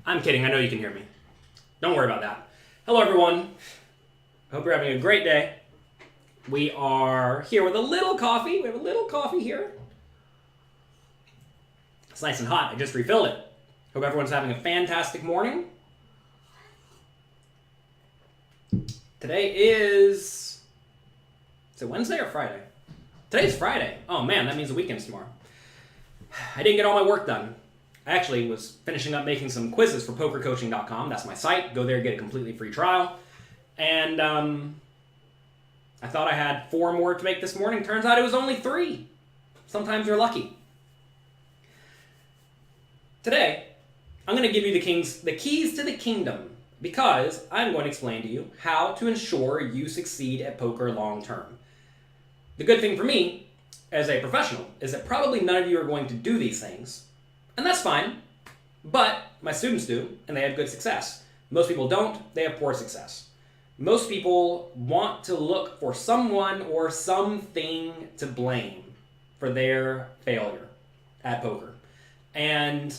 I'm kidding. I know you can hear me. Don't worry about that. Hello, everyone. I hope you're having a great day. We are here with a little coffee. We have a little coffee here. It's nice and hot. I just refilled it. Hope everyone's having a fantastic morning. Today is it Wednesday or Friday? Today's Friday. Oh man, that means the weekend's tomorrow. I didn't get all my work done. I actually was finishing up making some quizzes for pokercoaching.com. That's my site. Go there, get a completely free trial. And I thought I had 4 more to make this morning. Turns out it was only 3. Sometimes you're lucky. Today, I'm going to give you the keys to the kingdom because I'm going to explain to you how to ensure you succeed at poker long term. The good thing for me, as a professional, is that probably none of you are going to do these things. And that's fine. But my students do, and they have good success. Most people don't, they have poor success. Most people want to look for someone or something to blame for their failure at poker. And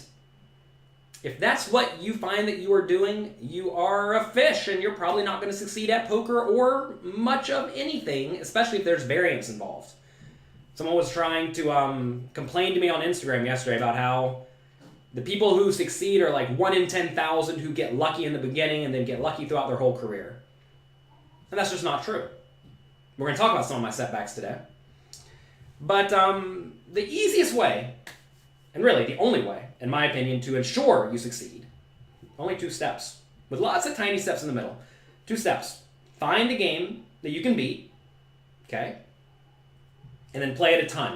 if that's what you find that you are doing, you are a fish and you're probably not going to succeed at poker or much of anything, especially if there's variance involved. Someone was trying to complain to me on Instagram yesterday about how the people who succeed are like 1 in 10,000 who get lucky in the beginning and then get lucky throughout their whole career. And that's just not true. We're going to talk about some of my setbacks today. But the easiest way, and really the only way, in my opinion, to ensure you succeed, only 2 steps, with lots of tiny steps in the middle. 2 steps. Find a game that you can beat, okay? And then play it a ton.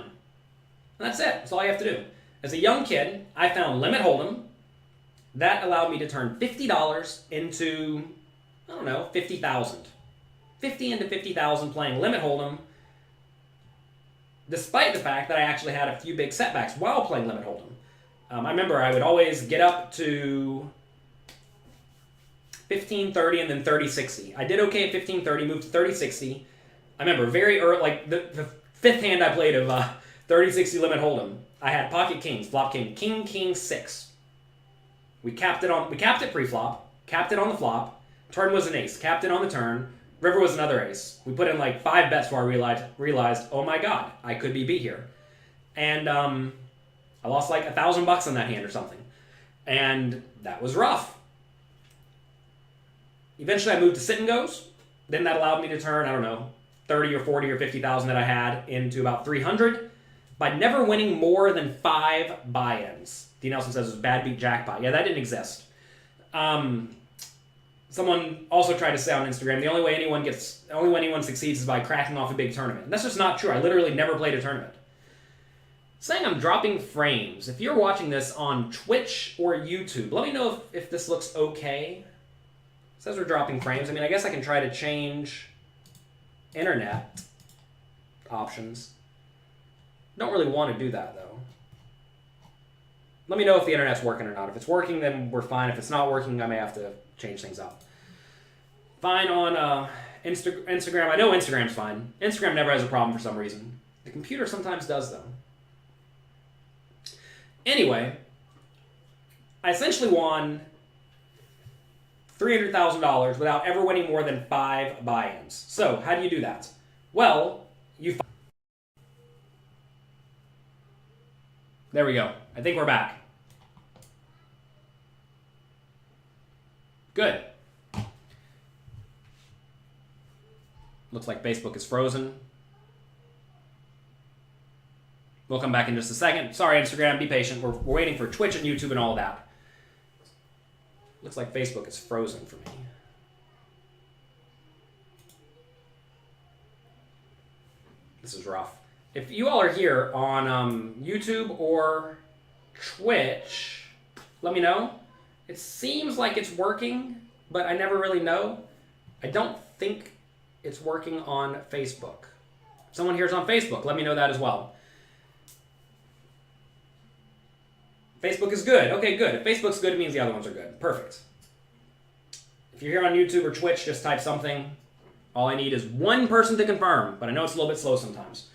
And that's it. That's all you have to do. As a young kid, I found Limit Hold'em. That allowed me to turn $50 into, I don't know, 50,000. 50 into 50,000 playing Limit Hold'em, despite the fact that I actually had a few big setbacks while playing Limit Hold'em. I remember I would always get up to 15-30 and then 30-60. I did okay at 15-30, moved to 30-60. I remember very early, like the 5th hand I played of 30-60 Limit Hold'em, I had pocket kings, flop king, king, king, 6. We capped it pre-flop, capped it on the flop, turn was an ace, capped it on the turn, river was another ace. We put in like 5 bets before I realized, oh my god, I could be beat here. And I lost like $1,000 on that hand or something. And that was rough. Eventually I moved to sit and goes. Then that allowed me to turn, I don't know, 30 or 40 or 50,000 that I had into about 300 by never winning more than 5 buy-ins. D. Nelson says it was bad beat jackpot. Yeah, that didn't exist. Someone also tried to say on Instagram, the only way anyone succeeds is by cracking off a big tournament. And that's just not true. I literally never played a tournament. Saying I'm dropping frames. If you're watching this on Twitch or YouTube, let me know if this looks okay. It says we're dropping frames. I mean, I guess I can try to change internet options. Don't really want to do that, though. Let me know if the internet's working or not. If it's working, then we're fine. If it's not working, I may have to change things up. Fine on Instagram. I know Instagram's fine. Instagram never has a problem for some reason. The computer sometimes does, though. Anyway, I essentially won $300,000 without ever winning more than 5 buy-ins. So, how do you do that? Well, there we go. I think we're back. Good. Looks like Facebook is frozen. We'll come back in just a second. Sorry, Instagram, be patient. We're waiting for Twitch and YouTube and all of that. Looks like Facebook is frozen for me. This is rough. If you all are here on YouTube or Twitch, let me know. It seems like it's working, but I never really know. I don't think it's working on Facebook. Someone here is on Facebook. Let me know that as well. Facebook is good. Okay, good. If Facebook's good, it means the other ones are good. Perfect. If you're here on YouTube or Twitch, just type something. All I need is one person to confirm, but I know it's a little bit slow sometimes.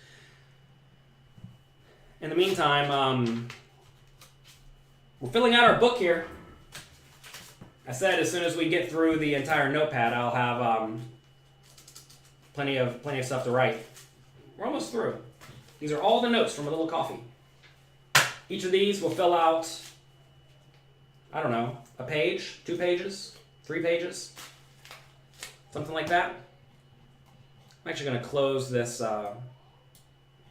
In the meantime, we're filling out our book here. I said as soon as we get through the entire notepad, I'll have plenty of stuff to write. We're almost through. These are all the notes from a little coffee. Each of these will fill out, I don't know, a page, 2 pages, 3 pages, something like that. I'm actually going to close this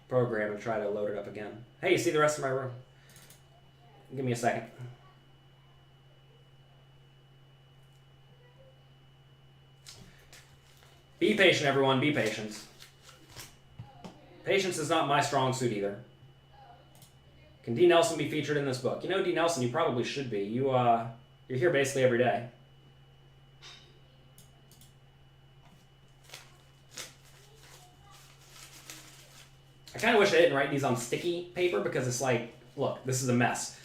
program and try to load it up again. Hey, you see the rest of my room? Give me a second. Be patient, everyone. Be patient. Patience is not my strong suit either. Can D. Nelson be featured in this book? You know, D. Nelson, you probably should be. You're here basically every day. I kind of wish I didn't write these on sticky paper because it's like, look, this is a mess.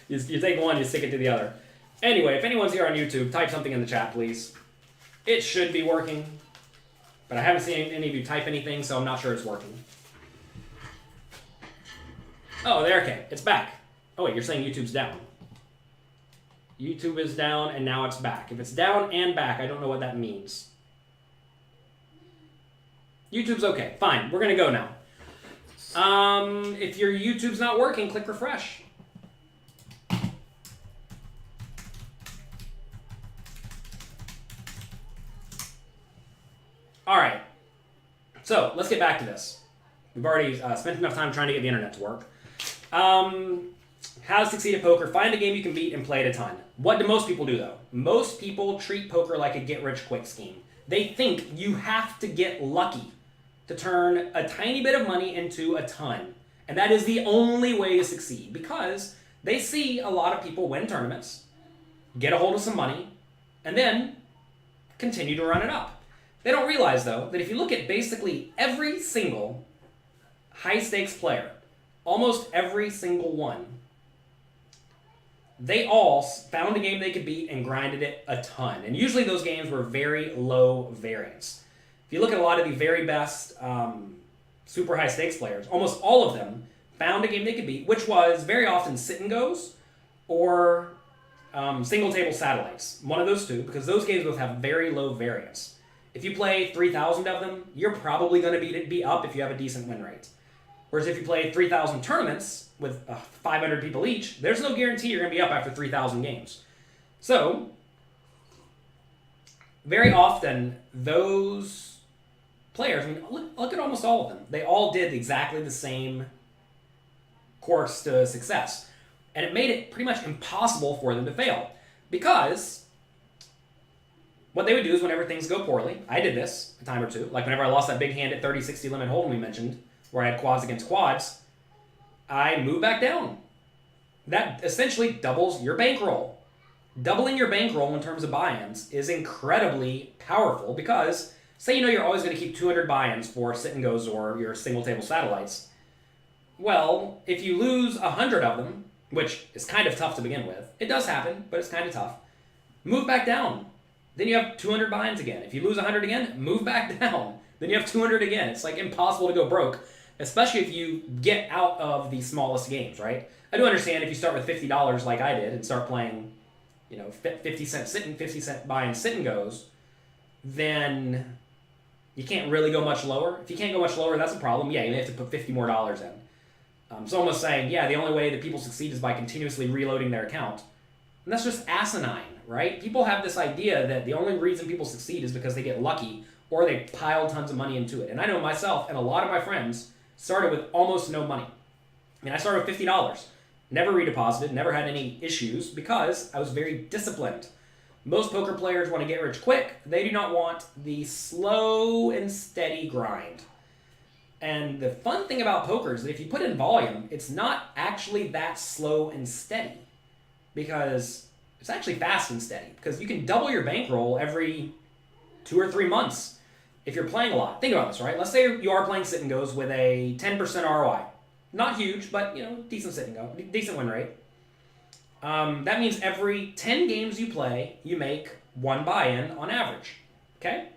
You take one, you stick it to the other. Anyway, if anyone's here on YouTube, type something in the chat, please. It should be working, but I haven't seen any of you type anything, so I'm not sure it's working. Oh, there, okay, it's back. Oh wait, you're saying YouTube's down. YouTube is down, and now it's back. If it's down and back, I don't know what that means. YouTube's okay, fine, we're gonna go now. If your YouTube's not working, click refresh. All right, so let's get back to this. We've already spent enough time trying to get the internet to work. How to succeed at poker. Find a game you can beat and play it a ton. What do most people do, though? Most people treat poker like a get-rich-quick scheme. They think you have to get lucky to turn a tiny bit of money into a ton. And that is the only way to succeed because they see a lot of people win tournaments, get a hold of some money, and then continue to run it up. They don't realize, though, that if you look at basically every single high-stakes player, almost every single one, they all found a game they could beat and grinded it a ton. And usually those games were very low variance. If you look at a lot of the very best super high-stakes players, almost all of them found a game they could beat, which was very often sit-and-goes or single-table satellites. One of those two, because those games both have very low variance. If you play 3,000 of them, you're probably going to be up if you have a decent win rate. Whereas if you play 3,000 tournaments with 500 people each, there's no guarantee you're going to be up after 3,000 games. So, very often, those players, I mean, look at almost all of them. They all did exactly the same course to success. And it made it pretty much impossible for them to fail. Because what they would do is whenever things go poorly, I did this a time or two, like whenever I lost that big hand at 30-60 limit hold'em we mentioned, where I had quads against quads, I moved back down. That essentially doubles your bankroll. Doubling your bankroll in terms of buy-ins is incredibly powerful because, say you know you're always going to keep 200 buy-ins for sit-and-goes or your single-table satellites. Well, if you lose 100 of them, which is kind of tough to begin with, it does happen, but it's kind of tough, move back down. Then you have 200 buy-ins again. If you lose 100 again, move back down. Then you have 200 again. It's like impossible to go broke, especially if you get out of the smallest games, right? I do understand if you start with $50 like I did and start playing, 50-cent sit-and, 50-cent buy-in sit-and-goes, then you can't really go much lower. If you can't go much lower, that's a problem. Yeah, you may have to put $50 more in. So almost saying, yeah, the only way that people succeed is by continuously reloading their account. And that's just asinine, right? People have this idea that the only reason people succeed is because they get lucky or they pile tons of money into it. And I know myself and a lot of my friends started with almost no money. I mean, I started with $50. Never redeposited, never had any issues because I was very disciplined. Most poker players want to get rich quick. They do not want the slow and steady grind. And the fun thing about poker is that if you put in volume, it's not actually that slow and steady because it's actually fast and steady because you can double your bankroll every 2 or 3 months if you're playing a lot. Think about this, right? Let's say you are playing sit-and-goes with a 10% ROI. Not huge, but, decent sit-and-go, decent win rate. That means every 10 games you play, you make 1 buy-in on average, okay?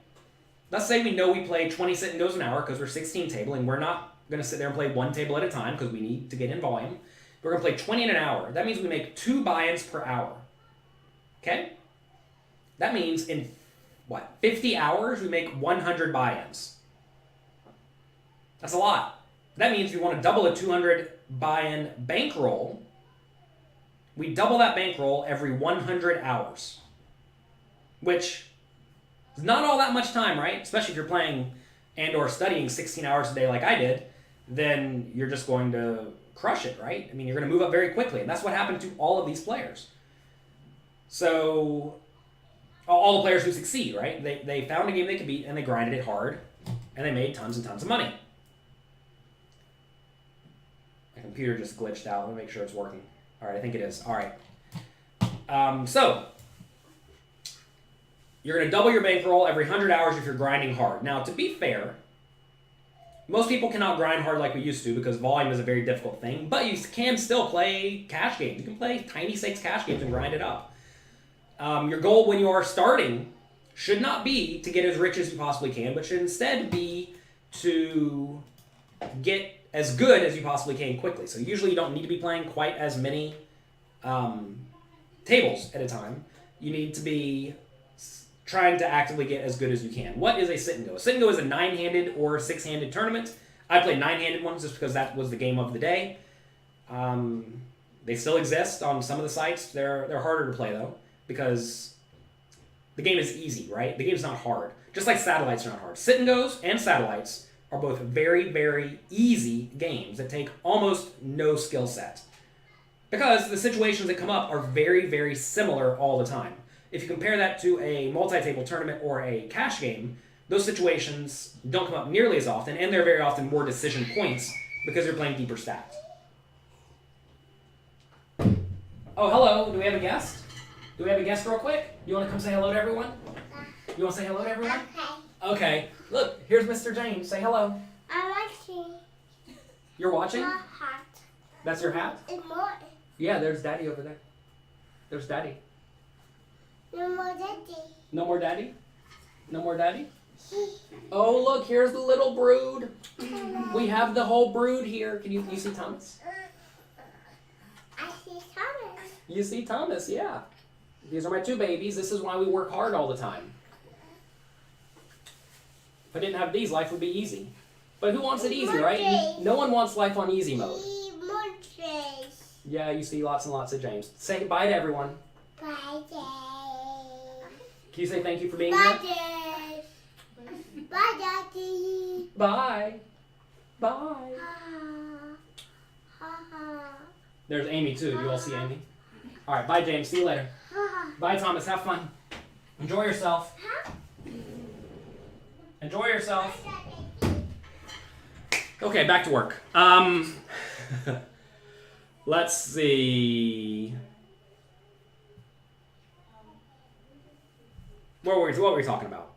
Let's say we know we play 20 sit-and-goes an hour because we're 16 table, and we're not going to sit there and play 1 table at a time because we need to get in volume. We're going to play 20 in an hour. That means we make 2 buy-ins per hour. Okay? That means in, 50 hours we make 100 buy-ins. That's a lot. That means we want to double a 200 buy-in bankroll. We double that bankroll every 100 hours, which is not all that much time, right? Especially if you're playing and or studying 16 hours a day like I did, then you're just going to crush it, right? I mean, you're going to move up very quickly, and that's what happened to all of these players. So, all the players who succeed, right? They found a game they could beat, and they grinded it hard, and they made tons and tons of money. My computer just glitched out. Let me make sure it's working. All right, I think it is. All right. So, you're going to double your bankroll every 100 hours if you're grinding hard. Now, to be fair, most people cannot grind hard like we used to because volume is a very difficult thing, but you can still play cash games. You can play tiny stakes cash games and grind it up. Your goal when you are starting should not be to get as rich as you possibly can, but should instead be to get as good as you possibly can quickly. So usually you don't need to be playing quite as many tables at a time. You need to be trying to actively get as good as you can. What is a sit and go? A sit and go is a 9-handed or 6-handed tournament. I play 9-handed ones just because that was the game of the day. They still exist on some of the sites. They're harder to play though because the game is easy, right? The game is not hard. Just like satellites are not hard. Sit and goes and satellites are both very, very easy games that take almost no skill set because the situations that come up are very, very similar all the time. If you compare that to a multi-table tournament or a cash game, those situations don't come up nearly as often, and they're very often more decision points because you're playing deeper stacks. Oh, hello. Do we have a guest? Do we have a guest real quick? You want to come say hello to everyone? You want to say hello to everyone? Okay. Look, here's Mr. James. Say hello. I'm watching. You're watching? My hat. That's your hat? It's more. Yeah, there's Daddy over there. There's Daddy. No more daddy. No more Daddy? No more Daddy? Oh, look, here's the little brood. We have the whole brood here. Can you see Thomas? I see Thomas. You see Thomas, yeah. These are my two babies. This is why we work hard all the time. If I didn't have these, life would be easy. But who wants it easy, right? No one wants life on easy mode. Yeah, you see lots and lots of James. Say bye to everyone. Bye, James. Can you say thank you for being Bye, here? James. Bye, Daddy. Bye. Bye. Ha. There's Amy too. Do you all see Amy? All right, bye, James. See you later. Bye, Thomas. Have fun. Enjoy yourself. Enjoy yourself. Okay, back to work. Let's see. What were we talking about?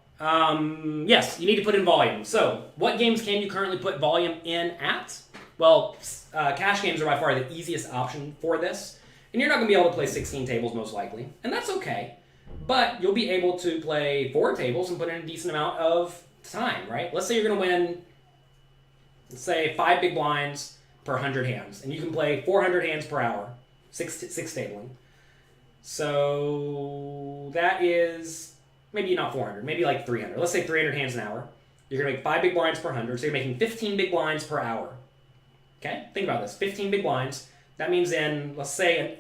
Yes, you need to put in volume. So, what games can you currently put volume in at? Well, cash games are by far the easiest option for this. And you're not going to be able to play 16 tables most likely. And that's okay. But you'll be able to play 4 tables and put in a decent amount of time, right? Let's say you're going to win, let's say, 5 big blinds per 100 hands. And you can play 400 hands per hour, 6 tabling. So that is maybe not 400, maybe like 300. Let's say 300 hands an hour. You're going to make 5 big blinds per 100, so you're making 15 big blinds per hour. Okay? Think about this. 15 big blinds. That means in, let's say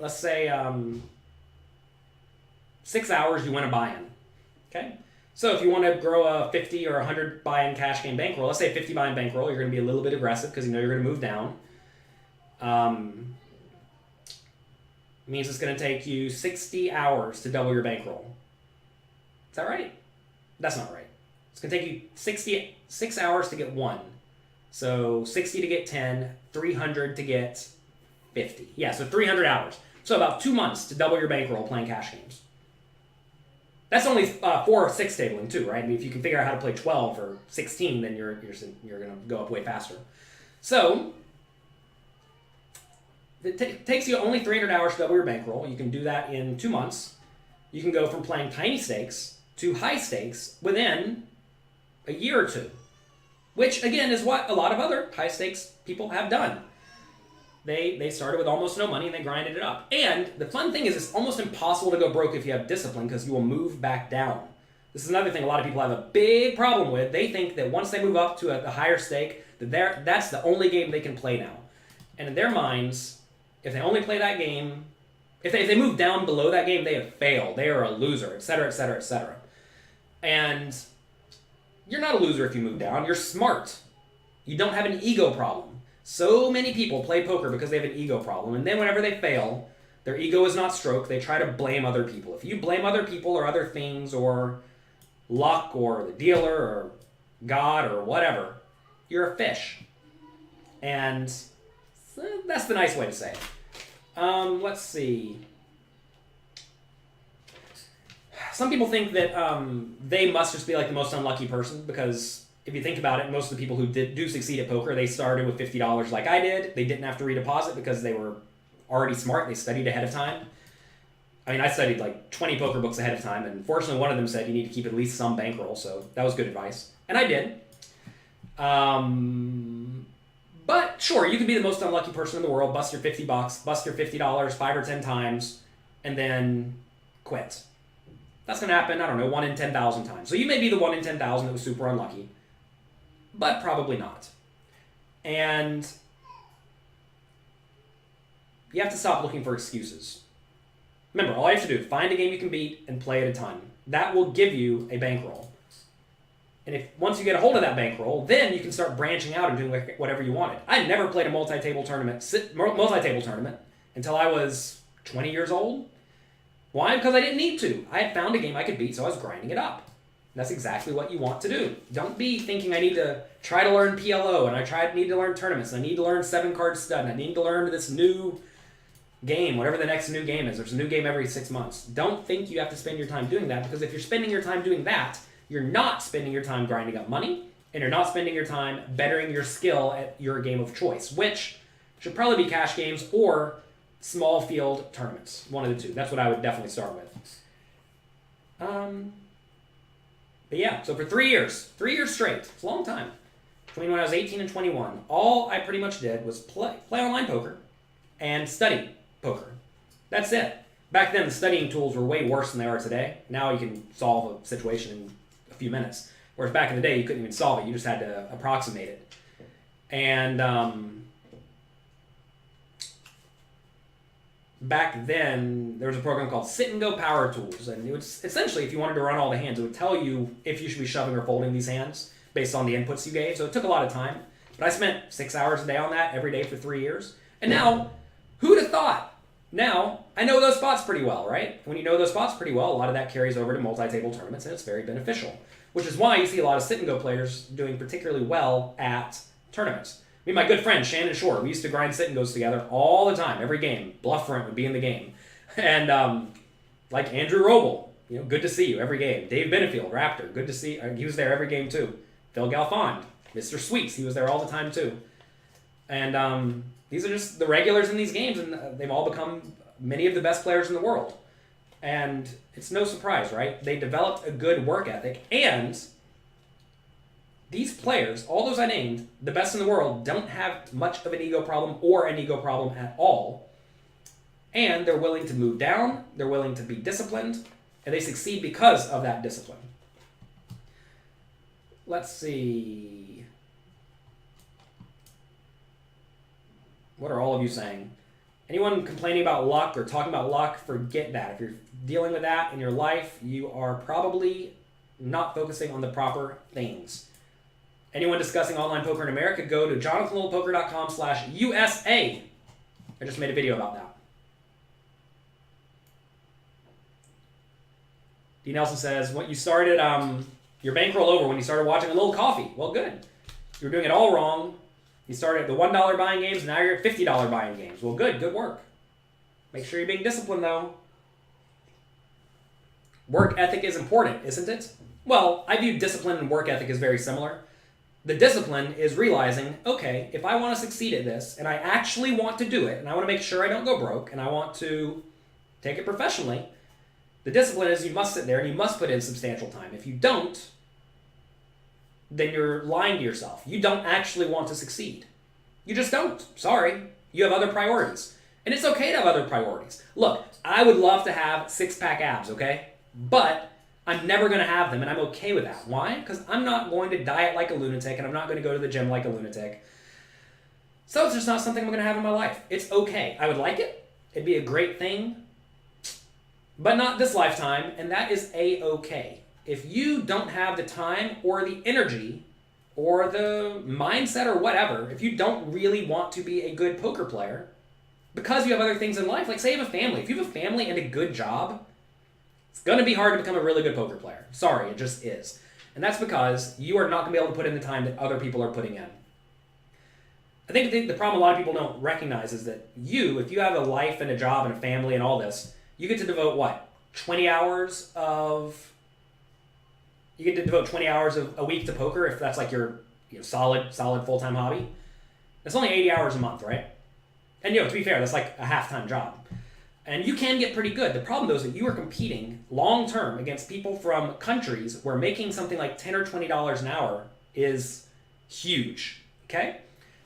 6 hours you win a buy-in. Okay? So if you want to grow a 50 or 100 buy-in cash game bankroll, let's say a 50 buy-in bankroll, you're going to be a little bit aggressive because you know you're going to move down. Means it's going to take you 60 hours to double your bankroll. Is that right? That's not right. It's going to take you 6 hours to get 1. So 60 to get 10, 300 to get 50. Yeah, so 300 hours. So about 2 months to double your bankroll playing cash games. That's only 4 or 6 tabling too, right? I mean, if you can figure out how to play 12 or 16, then you're going to go up way faster. So it takes you only 300 hours to double your bankroll. You can do that in 2 months. You can go from playing tiny stakes to high stakes within a year or two, which again is what a lot of other high stakes people have done. They started with almost no money and they grinded it up. And the fun thing is it's almost impossible to go broke if you have discipline because you will move back down. This is another thing a lot of people have a big problem with. They think that once they move up to a higher stake, that that's the only game they can play now. And in their minds, if they only play that game, if they move down below that game, they have failed. They are a loser, etc., etc., etc. And you're not a loser if you move down. You're smart. You don't have an ego problem. So many people play poker because they have an ego problem. And then whenever they fail, their ego is not stroked. They try to blame other people. If you blame other people or other things or luck or the dealer or God or whatever, you're a fish. And that's the nice way to say it. Let's see. Some people think that they must just be like the most unlucky person because if you think about it, most of the people who do succeed at poker, they started with $50 like I did. They didn't have to redeposit because they were already smart. They studied ahead of time. I mean, I studied like 20 poker books ahead of time, and fortunately one of them said you need to keep at least some bankroll, so that was good advice. And I did. But sure, you can be the most unlucky person in the world, bust your $50, bust your $50 5 or 10 times, and then quit. That's going to happen, I don't know, 1 in 10,000 times. So you may be the 1 in 10,000 that was super unlucky, but probably not. And you have to stop looking for excuses. Remember, all you have to do is find a game you can beat and play at a ton. That will give you a bankroll. And if once you get a hold of that bankroll, then you can start branching out and doing whatever you wanted. I never played a multi-table tournament until I was 20 years old. Why? Because I didn't need to. I had found a game I could beat, so I was grinding it up. And that's exactly what you want to do. Don't be thinking I need to try to learn PLO, and I need to learn tournaments, and I need to learn 7-card stud, and I need to learn this new game, whatever the next new game is. There's a new game every 6 months. Don't think you have to spend your time doing that, because if you're spending your time doing that, you're not spending your time grinding up money, and you're not spending your time bettering your skill at your game of choice, which should probably be cash games or small field tournaments. One of the two. That's what I would definitely start with. But yeah, so for 3 years straight, it's a long time, between when I was 18 and 21, all I pretty much did was play online poker and study poker. That's it. Back then, the studying tools were way worse than they are today. Now you can solve a situation in a few minutes. Whereas back in the day, you couldn't even solve it. You just had to approximate it. And back then, there was a program called Sit and Go Power Tools. And it was essentially, if you wanted to run all the hands, it would tell you if you should be shoving or folding these hands based on the inputs you gave. So it took a lot of time. But I spent 6 hours a day on that every day for 3 years. And now, who'd have thought? Now, I know those spots pretty well, right? When you know those spots pretty well, a lot of that carries over to multi-table tournaments, and it's very beneficial. Which is why you see a lot of sit-and-go players doing particularly well at tournaments. Me and my good friend, Shannon Shore, we used to grind sit-and-goes together all the time, every game. Bluff Front would be in the game. And like Andrew Roble, good to see you every game. Dave Benefield, Raptor, good to see. He was there every game too. Phil Galfond, Mr. Sweets, he was there all the time too. And these are just the regulars in these games, and they've all become many of the best players in the world. And it's no surprise, right? They developed a good work ethic, and these players, all those I named, the best in the world, don't have much of an ego problem or an ego problem at all. And they're willing to move down, they're willing to be disciplined, and they succeed because of that discipline. Let's see. What are all of you saying? Anyone complaining about luck or talking about luck, forget that. If you're dealing with that in your life, you are probably not focusing on the proper things. Anyone discussing online poker in America, go to jonathanlittlepoker.com/USA. I just made a video about that. D. Nelson says, what you started your bankroll over when you started watching a little coffee. Well, good. You were doing it all wrong. You started at the $1 buying games, and now you're at $50 buying games. Well, good work. Make sure you're being disciplined, though. Work ethic is important, isn't it? Well, I view discipline and work ethic as very similar. The discipline is realizing, okay, if I want to succeed at this, and I actually want to do it, and I want to make sure I don't go broke, and I want to take it professionally, the discipline is you must sit there and you must put in substantial time. If you don't, then you're lying to yourself. You don't actually want to succeed. You just don't. Sorry. You have other priorities. And it's okay to have other priorities. Look, I would love to have six-pack abs, okay? But I'm never going to have them, and I'm okay with that. Why? Because I'm not going to diet like a lunatic, and I'm not going to go to the gym like a lunatic. So it's just not something I'm going to have in my life. It's okay. I would like it. It'd be a great thing. But not this lifetime, and that is A-okay. If you don't have the time or the energy or the mindset or whatever, if you don't really want to be a good poker player because you have other things in life, like say you have a family. If you have a family and a good job, it's going to be hard to become a really good poker player. Sorry, it just is. And that's because you are not going to be able to put in the time that other people are putting in. I think the problem a lot of people don't recognize is that if you have a life and a job and a family and all this, you get to devote, 20 hours of... You get to devote 20 hours a week to poker if that's like your solid full-time hobby. That's only 80 hours a month, right? And to be fair, that's like a half-time job. And you can get pretty good. The problem, though, is that you are competing long-term against people from countries where making something like $10 or $20 an hour is huge, okay?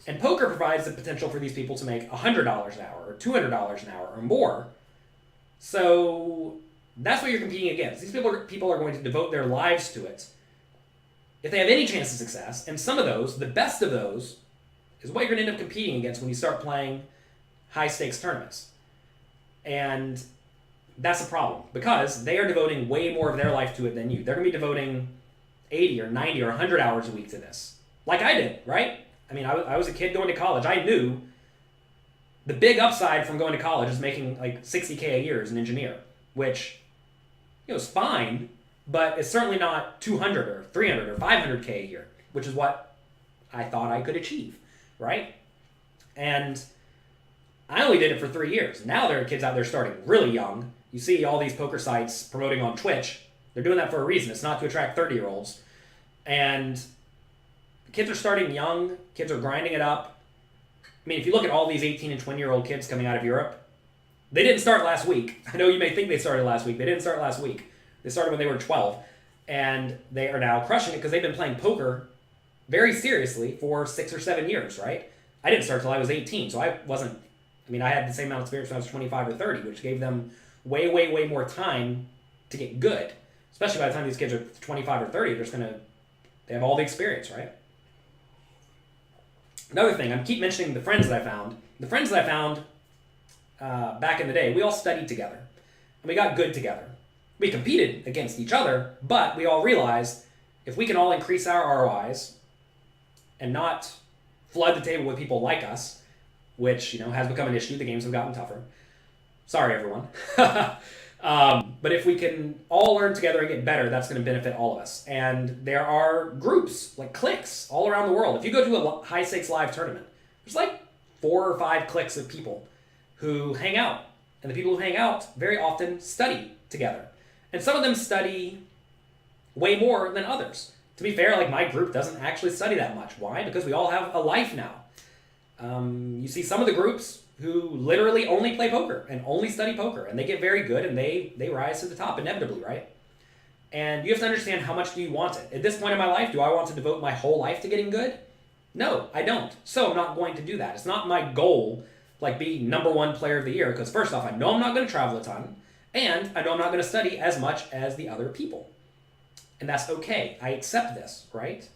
And poker provides the potential for these people to make $100 an hour or $200 an hour or more. So that's what you're competing against. These people are going to devote their lives to it if they have any chance of success. And some of those, the best of those, is what you're going to end up competing against when you start playing high-stakes tournaments. And that's a problem because they are devoting way more of their life to it than you. They're going to be devoting 80 or 90 or 100 hours a week to this. Like I did, right? I mean, I was a kid going to college. I knew the big upside from going to college is making like $60K a year as an engineer, which is fine, but it's certainly not 200 or 300 or 500K a year, which is what I thought I could achieve, right? And I only did it for 3 years. Now there are kids out there starting really young. You see all these poker sites promoting on Twitch. They're doing that for a reason. It's not to attract 30-year-olds. And kids are starting young. Kids are grinding it up. I mean, if you look at all these 18 and 20-year-old kids coming out of Europe, they didn't start last week. I know you may think they started last week. They didn't start last week. They started when they were 12. And they are now crushing it because they've been playing poker very seriously for 6 or 7 years, right? I didn't start till I was 18, so I had the same amount of experience when I was 25 or 30, which gave them way, way, way more time to get good. Especially by the time these kids are 25 or 30, they have all the experience, right? Another thing, I keep mentioning the friends that I found. The friends that I found back in the day, we all studied together. And we got good together. We competed against each other, but we all realized if we can all increase our ROIs and not flood the table with people like us, which has become an issue, the games have gotten tougher. Sorry, everyone. But if we can all learn together and get better, that's going to benefit all of us. And there are groups, like cliques, all around the world. If you go to a high-stakes live tournament, there's like 4 or 5 cliques of people who hang out. And the people who hang out very often study together. And some of them study way more than others. To be fair, like my group doesn't actually study that much. Why? Because we all have a life now. You see some of the groups who literally only play poker and only study poker, and they get very good and they rise to the top inevitably, right? And you have to understand, how much do you want it? At this point in my life, do I want to devote my whole life to getting good? No, I don't. So I'm not going to do that. It's not my goal, like be #1 player of the year, because first off, I know I'm not going to travel a ton, and I know I'm not going to study as much as the other people. And that's okay. I accept this, right?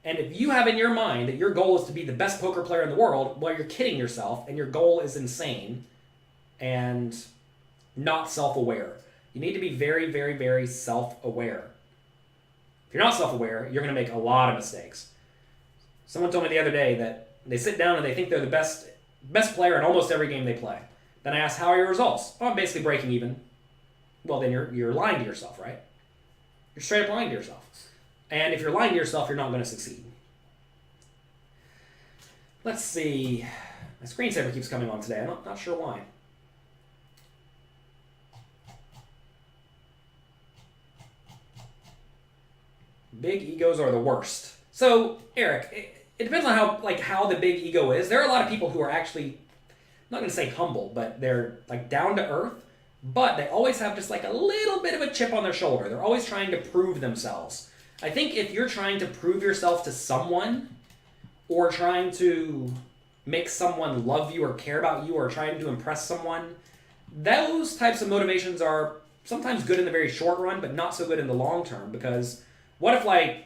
And if you have in your mind that your goal is to be the best poker player in the world, well, you're kidding yourself, and your goal is insane and not self-aware. You need to be very, very, very self-aware. If you're not self-aware, you're going to make a lot of mistakes. Someone told me the other day that they sit down and they think they're the best player in almost every game they play. Then I asked, how are your results? Oh, I'm basically breaking even. Well, then you're lying to yourself, right? You're straight up lying to yourself. And if you're lying to yourself, you're not going to succeed. Let's see. My screensaver keeps coming on today. I'm not sure why. Big egos are the worst. So, Eric, it depends on how the big ego is. There are a lot of people who are actually, I'm not going to say humble, but they're like down to earth, but they always have just like a little bit of a chip on their shoulder. They're always trying to prove themselves. I think if you're trying to prove yourself to someone, or trying to make someone love you or care about you or trying to impress someone, those types of motivations are sometimes good in the very short run, but not so good in the long term. Because what if, like,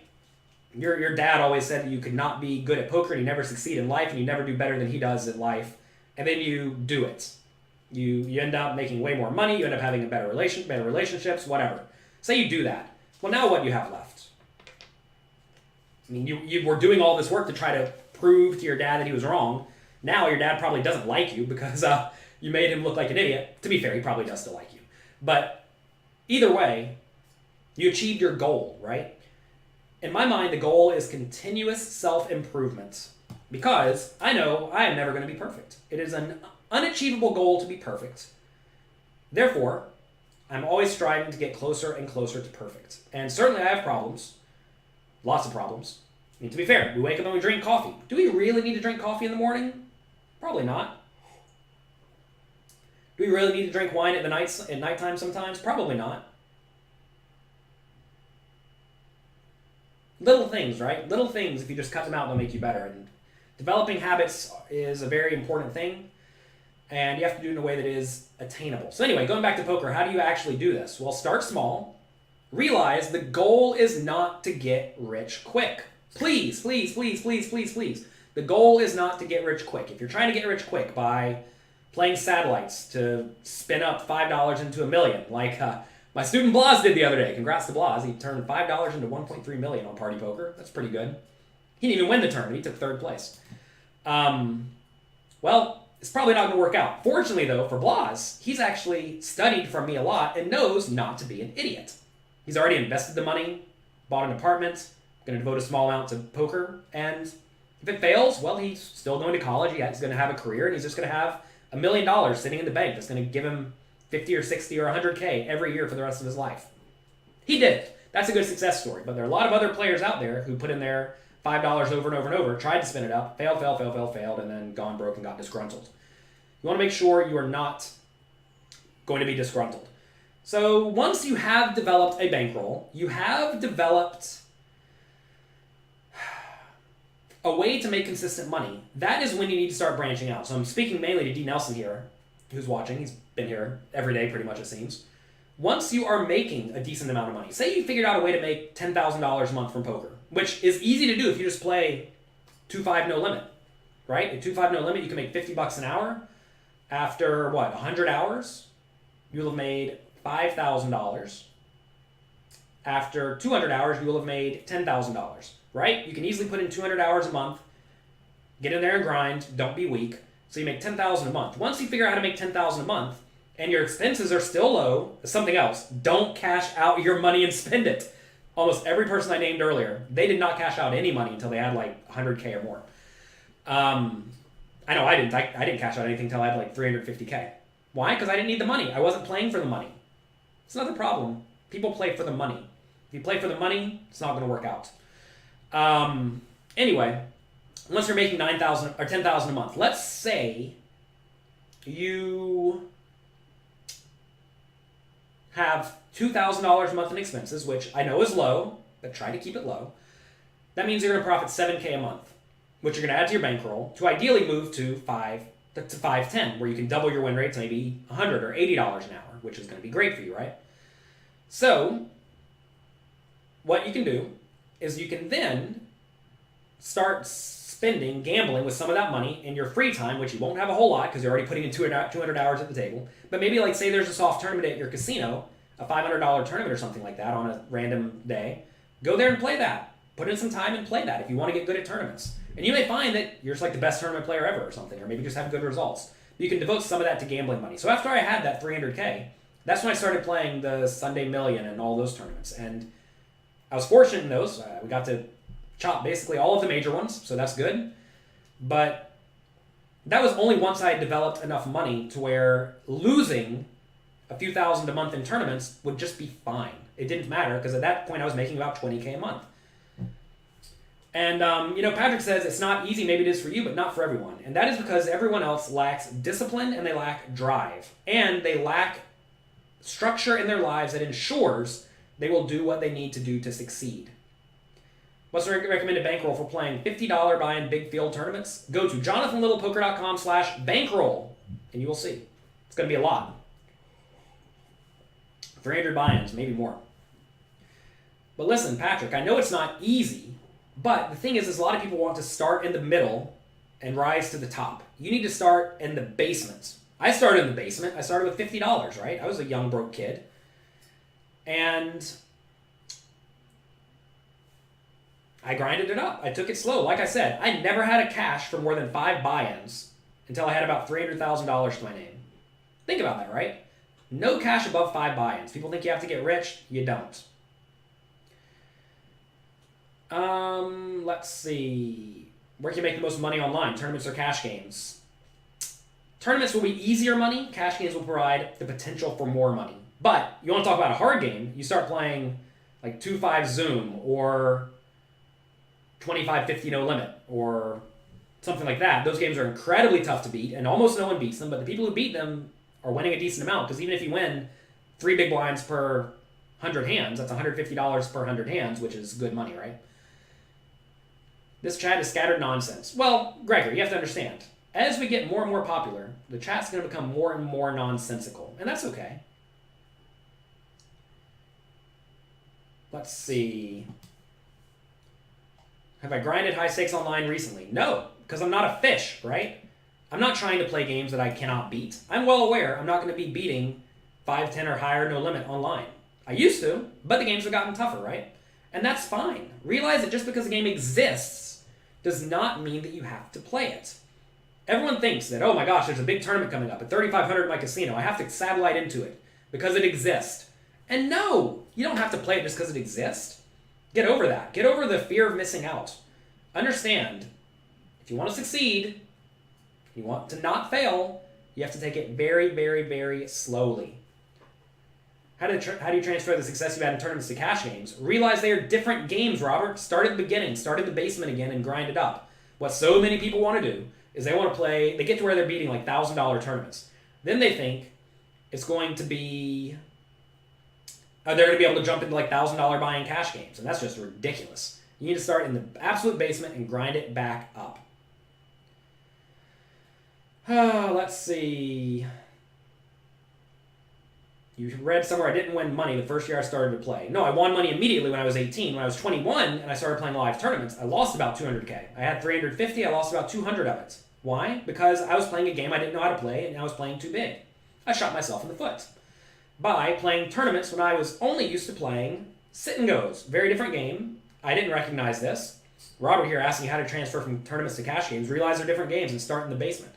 your dad always said that you could not be good at poker and you never succeed in life and you never do better than he does in life, and then you do it. You end up making way more money, you end up having better relationships, whatever. Say you do that. Well, now what do you have left? I mean, you were doing all this work to try to prove to your dad that he was wrong. Now your dad probably doesn't like you because you made him look like an idiot. To be fair, he probably does still like you. But either way, you achieved your goal, right? In my mind, the goal is continuous self-improvement, because I know I am never going to be perfect. It is an unachievable goal to be perfect. Therefore, I'm always striving to get closer and closer to perfect. And certainly I have problems. Lots of problems. I mean, to be fair, we wake up and we drink coffee. Do we really need to drink coffee in the morning? Probably not. Do we really need to drink wine at nighttime sometimes? Probably not. Little things, right? Little things, if you just cut them out, they'll make you better. And developing habits is a very important thing, and you have to do it in a way that is attainable. So anyway, going back to poker, how do you actually do this? Well, start small. Realize the goal is not to get rich quick. Please, please, please, please, please, please. The goal is not to get rich quick. If you're trying to get rich quick by playing satellites to spin up $5 into $1 million, like my student Blas did the other day. Congrats to Blas. He turned $5 into $1.3 million on Party Poker. That's pretty good. He didn't even win the tournament. He took third place. Well, it's probably not going to work out. Fortunately, though, for Blas, he's actually studied from me a lot and knows not to be an idiot. He's already invested the money, bought an apartment, going to devote a small amount to poker, and if it fails, well, he's still going to college. He's going to have a career, and he's just going to have $1 million sitting in the bank that's going to give him 50 or 60 or 100K every year for the rest of his life. He did it. That's a good success story. But there are a lot of other players out there who put in their $5 over and over and over, tried to spin it up, failed, and then gone broke and got disgruntled. You want to make sure you are not going to be disgruntled. So once you have developed a bankroll, you have developed a way to make consistent money. That is when you need to start branching out. So I'm speaking mainly to D. Nelson here, who's watching. He's been here every day pretty much, it seems. Once you are making a decent amount of money, say you figured out a way to make $10,000 a month from poker, which is easy to do if you just play 2-5 no limit, right? At 2-5 no limit, you can make $50 an hour. After, 100 hours, you'll have made $5,000. After 200 hours, you will have made $10,000, right? You can easily put in 200 hours a month, get in there and grind, don't be weak. So you make $10,000 a month. Once you figure out how to make $10,000 a month, and your expenses are still low, something else, don't cash out your money and spend it. Almost every person I named earlier, they did not cash out any money until they had like 100K or more. I know I didn't. I didn't cash out anything until I had like 350K. Why? Because I didn't need the money. I wasn't playing for the money. It's not the problem. People play for the money. If you play for the money, it's not going to work out. Anyway, once you're making $9,000 or $10,000 a month, let's say you have $2,000 a month in expenses, which I know is low, but try to keep it low. That means you're going to profit $7K a month, which you're going to add to your bankroll to ideally move to 510, where you can double your win rate to maybe $100 or $80 an hour, which is going to be great for you, right? So what you can do is you can then start spending, gambling with some of that money in your free time, which you won't have a whole lot because you're already putting in 200 hours at the table. But maybe like say there's a soft tournament at your casino, a $500 tournament or something like that on a random day. Go there and play that. Put in some time and play that if you want to get good at tournaments. And you may find that you're just like the best tournament player ever or something, or maybe just have good results. You can devote some of that to gambling money. So after I had that 300K, that's when I started playing the Sunday Million and all those tournaments. And I was fortunate in those. We got to chop basically all of the major ones, so that's good. But that was only once I had developed enough money to where losing a few thousand a month in tournaments would just be fine. It didn't matter because at that point I was making about 20K a month. And, Patrick says it's not easy, maybe it is for you, but not for everyone. And that is because everyone else lacks discipline and they lack drive. And they lack structure in their lives that ensures they will do what they need to do to succeed. What's the recommended bankroll for playing $50 buy-in big field tournaments? Go to jonathanlittlepoker.com/bankroll, and you will see. It's going to be a lot. 300 buy-ins, maybe more. But listen, Patrick, I know it's not easy, but the thing is a lot of people want to start in the middle and rise to the top. You need to start in the basement. I started in the basement. I started with $50, right? I was a young, broke kid. And I grinded it up. I took it slow. Like I said, I never had a cash for more than 5 buy-ins until I had about $300,000 to my name. Think about that, right? No cash above 5 buy-ins. People think you have to get rich. You don't. Let's see. Where can you make the most money online? Tournaments or cash games? Tournaments will be easier money. Cash games will provide the potential for more money. But you want to talk about a hard game, you start playing like 2-5 Zoom or 25-50 No Limit or something like that. Those games are incredibly tough to beat, and almost no one beats them. But the people who beat them are winning a decent amount, because even if you win 3 big blinds per 100 hands, that's $150 per 100 hands, which is good money, right? This chat is scattered nonsense. Well, Gregor, you have to understand, as we get more and more popular, the chat's going to become more and more nonsensical, and that's okay. Let's see. Have I grinded high stakes online recently? No, because I'm not a fish, right? I'm not trying to play games that I cannot beat. I'm well aware I'm not going to be beating 5, 10, or higher no limit online. I used to, but the games have gotten tougher, right? And that's fine. Realize that just because a game exists does not mean that you have to play it. Everyone thinks that, oh my gosh, there's a big tournament coming up at 3,500 at my casino. I have to satellite into it because it exists. And no, you don't have to play it just because it exists. Get over that. Get over the fear of missing out. Understand, if you want to succeed, you want to not fail, you have to take it very, very, very slowly. How do you transfer the success you've had in tournaments to cash games? Realize they are different games, Robert. Start at the beginning. Start in the basement again and grind it up. What so many people want to do is they want to play, they get to where they're beating like $1,000 tournaments. Then they think it's going to be, they're going to be able to jump into like $1,000 buy-in cash games. And that's just ridiculous. You need to start in the absolute basement and grind it back up. Let's see. You read somewhere I didn't win money the first year I started to play. No, I won money immediately when I was 18. When I was 21 and I started playing live tournaments, I lost about 200K. I had 350, I lost about 200 of it. Why? Because I was playing a game I didn't know how to play and I was playing too big. I shot myself in the foot by playing tournaments when I was only used to playing sit and goes. Very different game. I didn't recognize this. Robert here asking how to transfer from tournaments to cash games. Realize they're different games and start in the basement.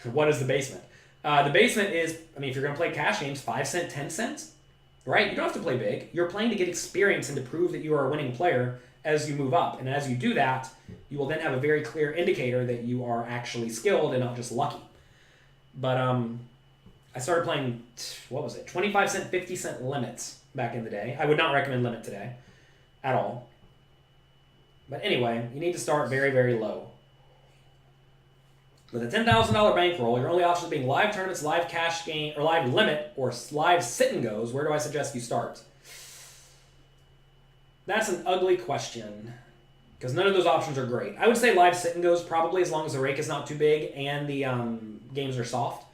What is the basement? The basement is, I mean, if you're going to play cash games, 5 cents, 10 cents, right? You don't have to play big. You're playing to get experience and to prove that you are a winning player as you move up. And as you do that, you will then have a very clear indicator that you are actually skilled and not just lucky. But I started playing, 25 cent, 50 cent limits back in the day. I would not recommend limit today at all. But anyway, you need to start very, very low. With a $10,000 bankroll, your only options being live tournaments, live cash game, or live limit, or live sit and goes. Where do I suggest you start? That's an ugly question, because none of those options are great. I would say live sit and goes probably, as long as the rake is not too big and the games are soft.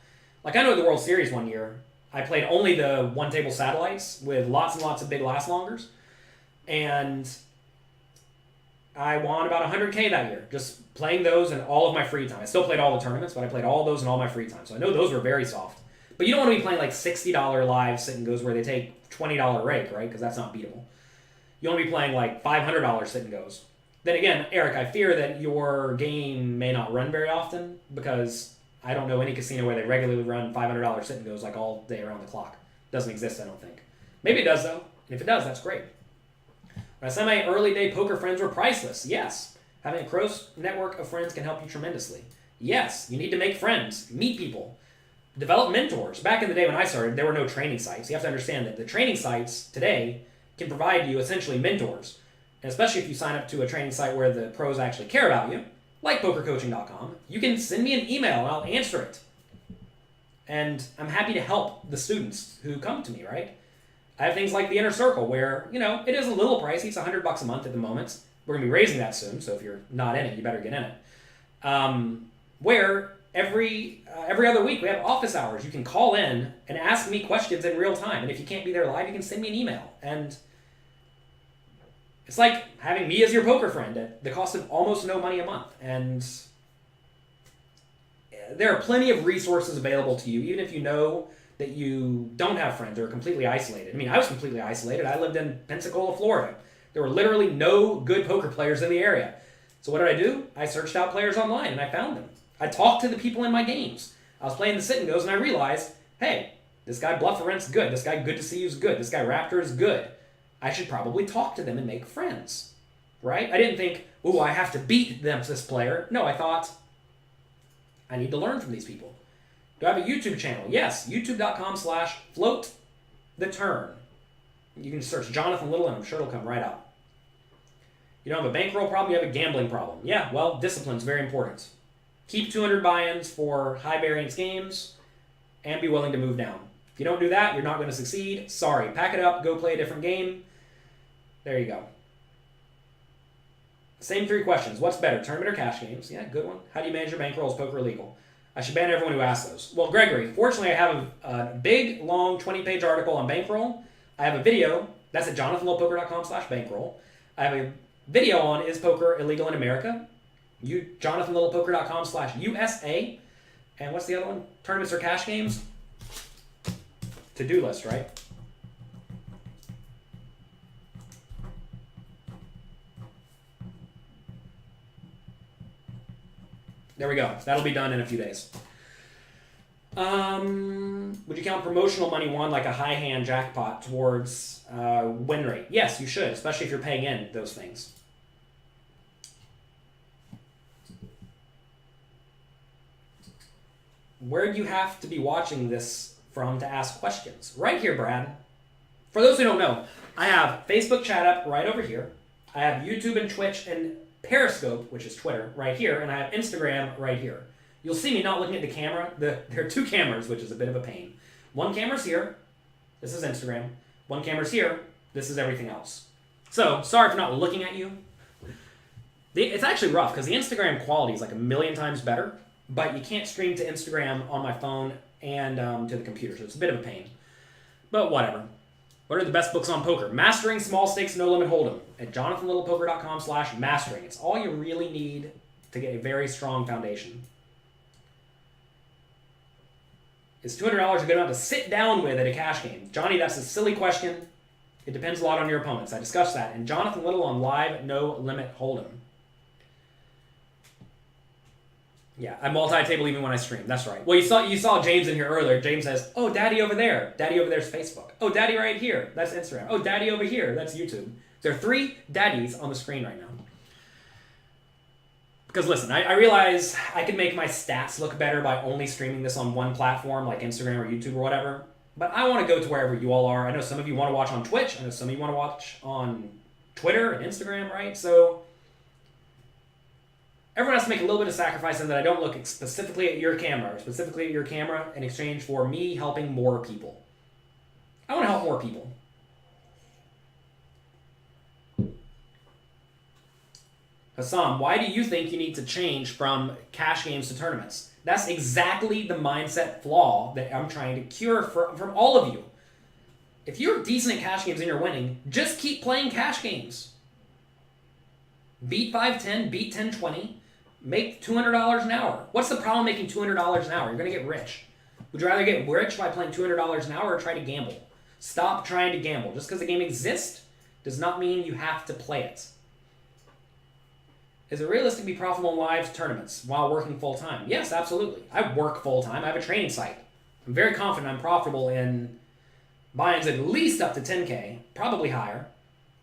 Like I know at the World Series one year, I played only the one table satellites with lots and lots of big last longers, and I won about 100K that year, just playing those in all of my free time. I still played all the tournaments, but I played all those in all my free time. So I know those were very soft. But you don't want to be playing like $60 live sit and goes where they take $20 rake, right? Because that's not beatable. You want to be playing like $500 sit and goes. Then again, Eric, I fear that your game may not run very often, because I don't know any casino where they regularly run $500 sit and goes like all day around the clock. Doesn't exist, I don't think. Maybe it does though. And if it does, that's great. When I said my early day poker friends were priceless, yes. Having a close network of friends can help you tremendously. Yes, you need to make friends, meet people, develop mentors. Back in the day when I started, there were no training sites. You have to understand that the training sites today can provide you essentially mentors. And especially if you sign up to a training site where the pros actually care about you, like pokercoaching.com, you can send me an email and I'll answer it. And I'm happy to help the students who come to me, right? I have things like the Inner Circle where, it is a little pricey. It's $100 a month at the moment. We're going to be raising that soon, so if you're not in it, you better get in it. Where every other week we have office hours. You can call in and ask me questions in real time. And if you can't be there live, you can send me an email. And it's like having me as your poker friend at the cost of almost no money a month. And there are plenty of resources available to you, even if you know that you don't have friends or are completely isolated. I mean, I was completely isolated. I lived in Pensacola, Florida. There were literally no good poker players in the area. So what did I do? I searched out players online and I found them. I talked to the people in my games. I was playing the sit and goes and I realized, hey, this guy Bluff for Rent's good. This guy Good to See You's good. This guy Raptor is good. I should probably talk to them and make friends, right? I didn't think, ooh, I have to beat this player. No, I thought, I need to learn from these people. Do I have a YouTube channel? Yes, youtube.com/float the turn. You can search Jonathan Little and I'm sure it'll come right up. You don't have a bankroll problem, you have a gambling problem. Yeah, well, discipline's very important. Keep 200 buy-ins for high variance games and be willing to move down. If you don't do that, you're not going to succeed. Sorry, pack it up, go play a different game. There you go. Same 3 questions. What's better, tournament or cash games? Yeah, good one. How do you manage your bankroll? Is poker illegal? I should ban everyone who asks those. Well, Gregory, fortunately I have a big, long 20-page article on bankroll. I have a video. That's at jonathanlittlepoker.com/bankroll. I have a video on Is Poker Illegal in America? jonathanlittlepoker.com/USA. And what's the other one? Tournaments or cash games? To-do list, right? There we go. That'll be done in a few days. Would you count promotional money won, like a high hand jackpot, towards win rate? Yes, you should, especially if you're paying in those things. Where do you have to be watching this from to ask questions? Right here, Brad. For those who don't know, I have Facebook chat up right over here. I have YouTube and Twitch and Periscope, which is Twitter, right here, and I have Instagram right here. You'll see me not looking at the camera. There are 2 cameras, which is a bit of a pain. One camera's here. This is Instagram. One camera's here. This is everything else. So, sorry for not looking at you. It's actually rough, because the Instagram quality is like a million times better, but you can't stream to Instagram on my phone and to the computer, so it's a bit of a pain. But whatever. What are the best books on poker? Mastering Small Stakes No Limit Hold'em at jonathanlittlepoker.com/mastering. It's all you really need to get a very strong foundation. Is $200 a good amount to sit down with at a cash game? Johnny, that's a silly question. It depends a lot on your opponents. I discussed that. And Jonathan Little on Live No Limit Hold'em. Yeah, I multi-table even when I stream. That's right. Well, you saw James in here earlier. James says, "Oh, Daddy over there. Daddy over there's Facebook. Oh, Daddy right here. That's Instagram. Oh, Daddy over here. That's YouTube." There are 3 daddies on the screen right now. Because listen, I realize I could make my stats look better by only streaming this on one platform like Instagram or YouTube or whatever. But I want to go to wherever you all are. I know some of you want to watch on Twitch. I know some of you want to watch on Twitter and Instagram, right? So everyone has to make a little bit of sacrifice in that I don't look specifically at your camera or specifically at your camera in exchange for me helping more people. I want to help more people. Hassam, why do you think you need to change from cash games to tournaments? That's exactly the mindset flaw that I'm trying to cure from all of you. If you're decent at cash games and you're winning, just keep playing cash games. Beat 510, beat 1020. Make $200 an hour. What's the problem making $200 an hour? You're going to get rich. Would you rather get rich by playing $200 an hour or try to gamble? Stop trying to gamble. Just because the game exists does not mean you have to play it. Is it realistic to be profitable in live tournaments while working full-time? Yes, absolutely. I work full-time. I have a training site. I'm very confident I'm profitable in buy-ins at least up to 10K, probably higher.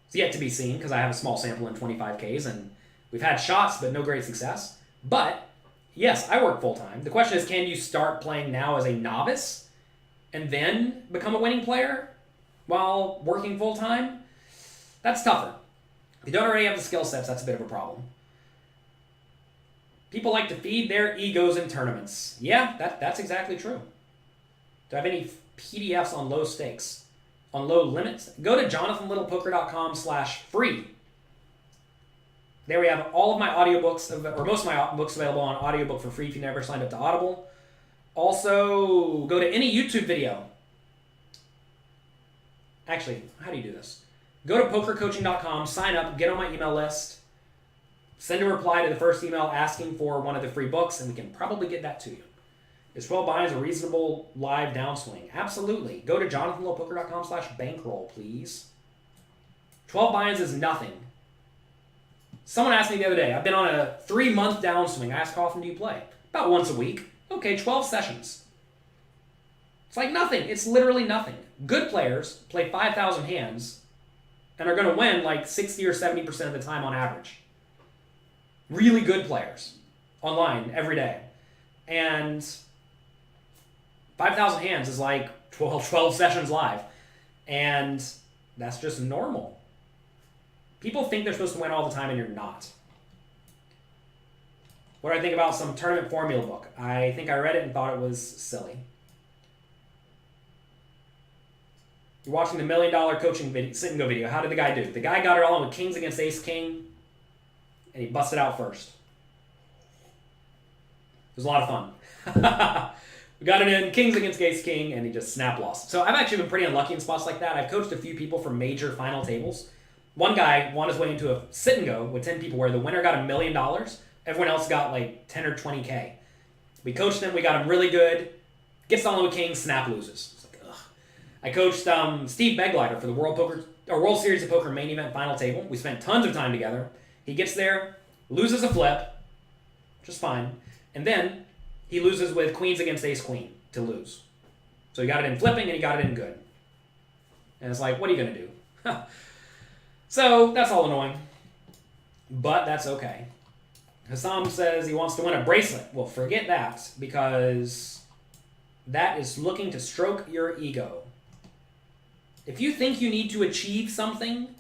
It's yet to be seen because I have a small sample in 25Ks and we've had shots, but no great success. But, yes, I work full-time. The question is, can you start playing now as a novice and then become a winning player while working full-time? That's tougher. If you don't already have the skill sets, that's a bit of a problem. People like to feed their egos in tournaments. Yeah, that's exactly true. Do I have any PDFs on low stakes? On low limits? Go to jonathanlittlepoker.com/free. There we have all of my audiobooks, or most of my books available on audiobook for free if you never signed up to Audible. Also, go to any YouTube video. Actually, how do you do this? Go to pokercoaching.com, sign up, get on my email list, send a reply to the first email asking for one of the free books, and we can probably get that to you. Is 12 buy-ins a reasonable live downswing? Absolutely. Go to jonathanlillpoker.com/bankroll, please. 12 buy-ins is nothing. Someone asked me the other day, I've been on a 3-month downswing. I asked, how often do you play? About once a week. Okay, 12 sessions. It's like nothing. It's literally nothing. Good players play 5,000 hands and are going to win like 60 or 70% of the time on average. Really good players online every day. And 5,000 hands is like 12 sessions live. And that's just normal. People think they're supposed to win all the time, and you're not. What do I think about some tournament formula book? I think I read it and thought it was silly. You're watching the $1 million coaching video, sit and go video. How did the guy do? The guy got it all in with kings against ace king, and he busted out first. It was a lot of fun. We got it in kings against ace king, and he just snap lost. So I've actually been pretty unlucky in spots like that. I've coached a few people for major final tables. One guy won his way into a sit and go with 10 people where the winner got $1 million. Everyone else got like 10 or 20K. We coached him. We got him really good. Gets on with king, snap loses. It's like, ugh. I coached Steve Begleiter for the World Series of Poker main event final table. We spent tons of time together. He gets there, loses a flip, just fine. And then he loses with queens against ace queen to lose. So he got it in flipping and he got it in good. And it's like, what are you going to do? So that's all annoying. But that's okay. Hassam says he wants to win a bracelet. Well, forget that, because that is looking to stroke your ego. If you think you need to achieve something,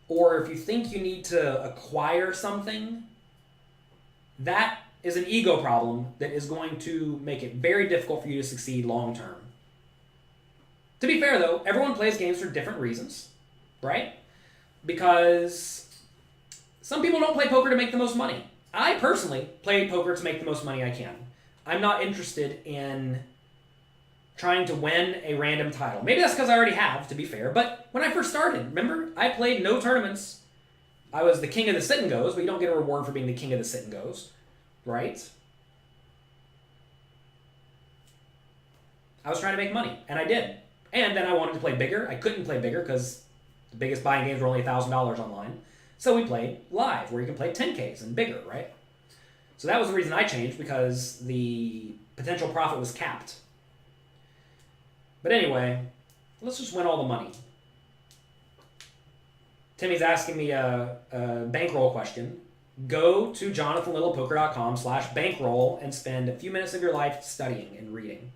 or if you think you need to acquire something, that is an ego problem that is going to make it very difficult for you to succeed long term. To be fair, though, everyone plays games for different reasons, right? Because some people don't play poker to make the most money. I personally play poker to make the most money I can. I'm not interested in trying to win a random title. Maybe that's because I already have, to be fair. But when I first started, remember, I played no tournaments. I was the king of the sit and goes, but you don't get a reward for being the king of the sit and goes, right? I was trying to make money, and I did. And then I wanted to play bigger. I couldn't play bigger because the biggest buying games were only $1,000 online. So we played live, where you can play 10Ks and bigger, right? So that was the reason I changed, because the potential profit was capped. But anyway, let's just win all the money. Timmy's asking me a bankroll question. Go to jonathanlittlepoker.com/bankroll and spend a few minutes of your life studying and reading.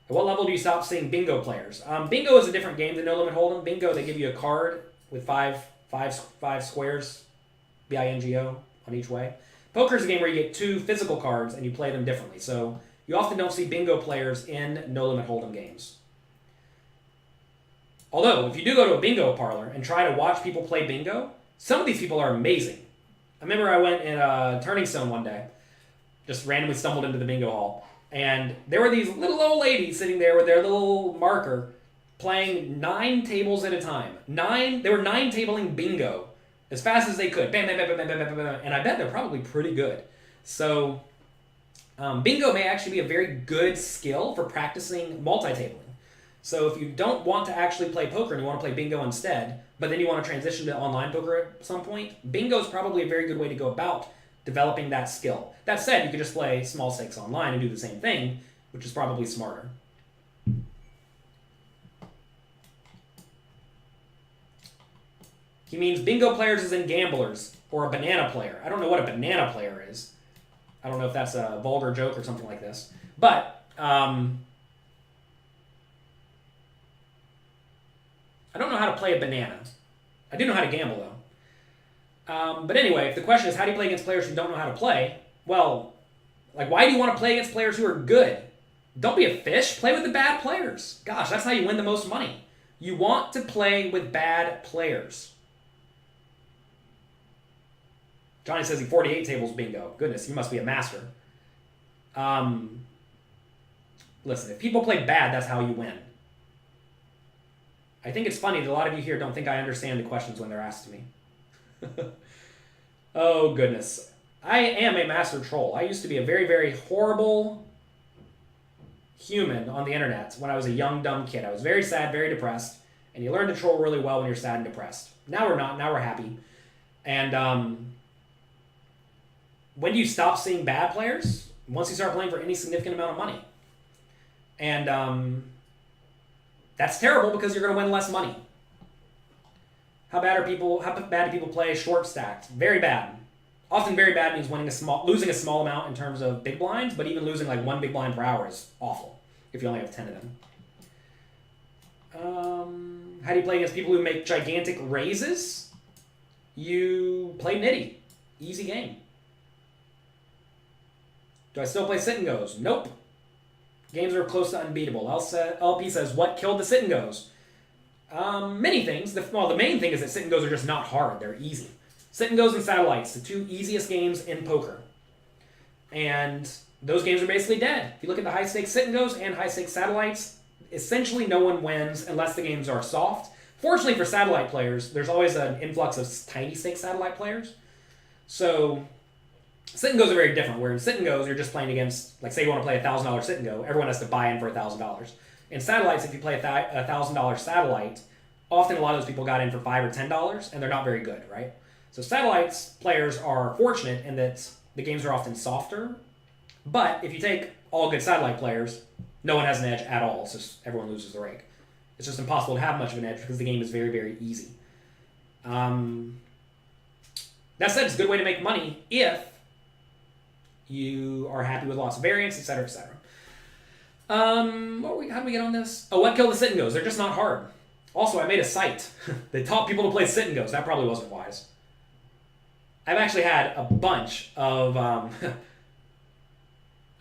At what level do you stop seeing bingo players? Bingo is a different game than No Limit Hold'em. Bingo, they give you a card with five squares, bingo, on each way. Poker is a game where you get 2 physical cards and you play them differently. So you often don't see bingo players in No Limit Hold'em games. Although, if you do go to a bingo parlor and try to watch people play bingo, some of these people are amazing. I remember I went in a Turning Stone one day, just randomly stumbled into the bingo hall. And there were these little old ladies sitting there with their little marker playing 9 tables at a time. They were 9-tabling bingo as fast as they could. Bam, bam, bam, bam, bam, bam, bam. And I bet they're probably pretty good. So bingo may actually be a very good skill for practicing multi-tabling. So if you don't want to actually play poker and you want to play bingo instead, but then you want to transition to online poker at some point, bingo is probably a very good way to go about developing that skill. That said, you could just play small stakes online and do the same thing, which is probably smarter. He means bingo players as in gamblers, or a banana player. I don't know what a banana player is. I don't know if that's a vulgar joke or something like this. But I don't know how to play a banana. I do know how to gamble, though. But anyway, if the question is how do you play against players who don't know how to play, well, like, why do you want to play against players who are good? Don't be a fish. Play with the bad players. Gosh, that's how you win the most money. You want to play with bad players. Johnny says he 48 tables bingo. Goodness, you must be a master. Listen, if people play bad, that's how you win. I think it's funny that a lot of you here don't think I understand the questions when they're asked to me. Oh, goodness. I am a master troll. I used to be a very, very horrible human on the internet when I was a young, dumb kid. I was very sad, very depressed, and you learn to troll really well when you're sad and depressed. Now we're not. Now we're happy. And when do you stop seeing bad players? Once you start playing for any significant amount of money. And that's terrible because you're going to win less money. How bad do people play short stacked? Very bad. Often very bad means losing a small amount in terms of big blinds, but even losing like 1 big blind per hour is awful if you only have 10 of them. How do you play against people who make gigantic raises? You play nitty. Easy game. Do I still play sit and goes? Nope. Games are close to unbeatable. LP says, what killed the sit and goes? Many things. The main thing is that sit and goes are just not hard. They're easy. Sit and goes and satellites, the two easiest games in poker. And those games are basically dead. If you look at the high stakes sit and goes and high stakes satellites, essentially no one wins unless the games are soft. Fortunately for satellite players, there's always an influx of tiny stakes satellite players. So sit and goes are very different, where in sit and goes, you're just playing against, like say you want to play a $1,000 sit and go, everyone has to buy in for $1,000. In satellites, if you play a $1,000 satellite, often a lot of those people got in for $5 or $10, and they're not very good, right? So satellites players are fortunate in that the games are often softer, but if you take all good satellite players, no one has an edge at all. It's just everyone loses the rake. It's just impossible to have much of an edge because the game is very, very easy. That said, it's a good way to make money if you are happy with lots of variance, etc., etc. How do we get on this? Oh, what killed the sit and goes? They're just not hard. Also, I made a site that taught people to play sit and goes. That probably wasn't wise. I've actually had a bunch of like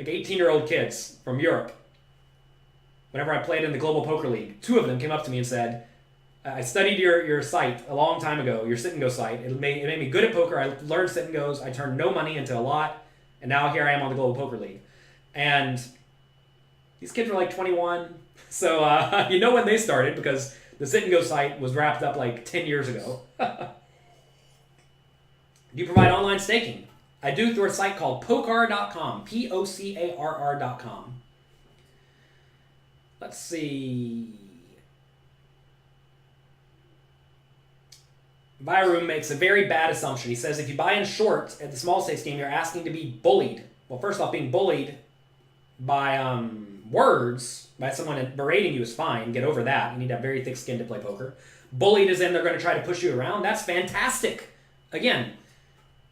18-year-old kids from Europe. Whenever I played in the Global Poker League, 2 of them came up to me and said, I studied your site a long time ago, your sit and go site. It made me good at poker. I learned sit and goes. I turned no money into a lot. And now here I am on the Global Poker League. And these kids were like 21. So you know when they started because the sit and go site was wrapped up like 10 years ago. Do you provide online staking? I do through a site called pocar.com. Pocarr.com. Let's see. Byroom makes a very bad assumption. He says if you buy in short at the small stakes game, you're asking to be bullied. Well, first off, being bullied by words, by someone berating you is fine. Get over that. You need to have very thick skin to play poker. Bullied is in they're going to try to push you around. That's fantastic. Again,